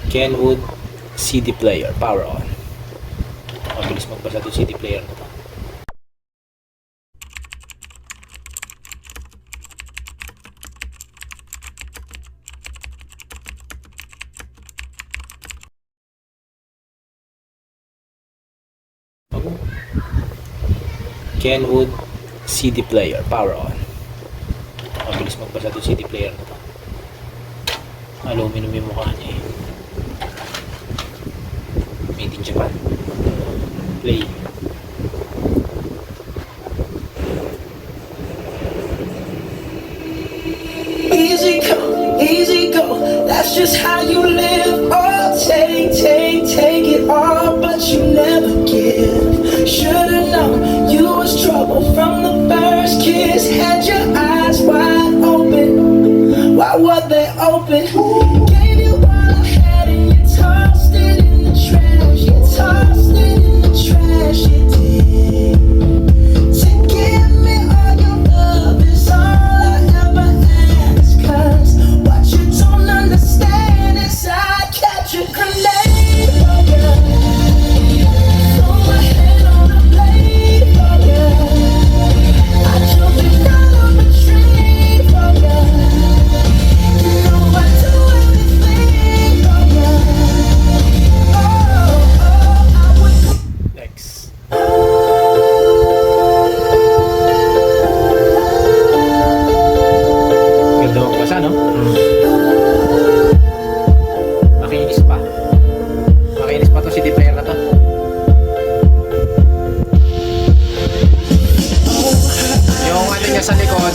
Kenwood CD player, power on. Mabilis magbasa itong CD player na to. Kenwood CD player, power on. Mabilis magbasa itong CD player na to. Aluminum yung mukha niya eh. Made in Japan. Play. Easy go, that's just how you live. Oh, take it all, but you never give. Should've known you was trouble from the first kiss. Had your eyes wide open, why were they open? Gave you all I had and you tossed it in the trash. You tossed it in the trash, you did. To give me all your love is all I ever ask. 'Cause what you don't understand is I catch a grenade for you. Throw my head on a blade for you. I jump out of a tree for you. You know I do everything for you. Oh, I would. Next. Ganda magbasa, no? Makinis pa. Makinis pa to CD player na to. Yung ano niya sa likod,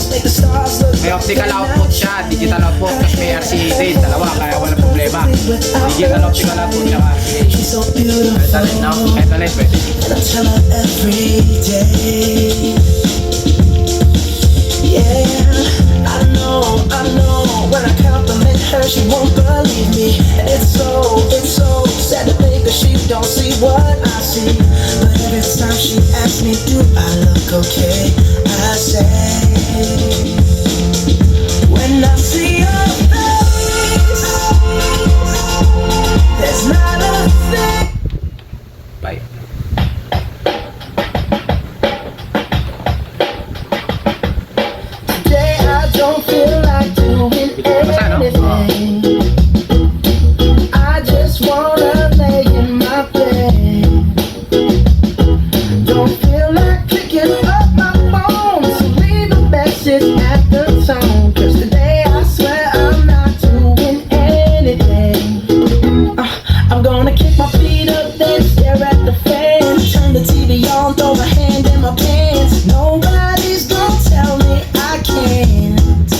may optical output siya, digital output, tapos may RCA din, dalawa, kaya wala problema. Digital optical output siya RCA. Kahit alin, no? Kahit alin, pwede. And I tell her every day. Yeah, I know. When I compliment her, she won't believe me. And it's so sad to think that she don't see what I see. But every time she asks me, do I look okay? I say, when I see your face, there's not a thing. Bye. Today I don't feel like doing anything. I just wanna lay in my bed. Don't feel like picking up my phone, so leave a message at the tone. 'Cause today I swear I'm not doing anything. I'm gonna kick my feet up, then stare at the fan. Turn the TV on, throw my hand in my pants. Nobody's gonna tell me I can't.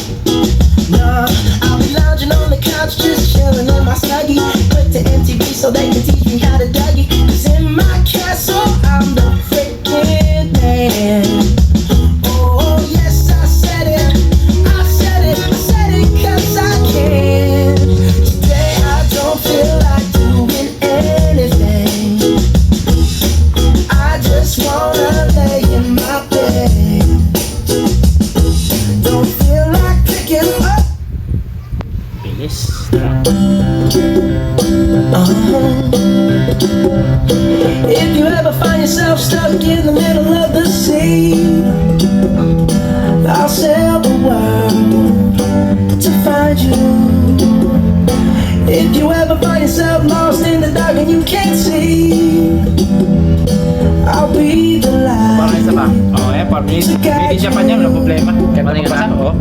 Nah, I'll be lounging on the couch, just chilling in my Snuggie. Click to MTV so they can teach me how to Dougie. 'Cause in my castle, I'm the freaking man. Oh, yes, I said it 'cause I can. Today I don't feel like doing anything. I just wanna lay in my bed. Don't feel like picking up. Bilis. If you ever find yourself stuck in the middle of the sea, I'll sail the world to find you. If you ever find yourself lost in the dark and you can't see, I'll be the light. Baka isa pa. Oh, eh, made in Japan yan, wala problema. Kaya magbasa, oh.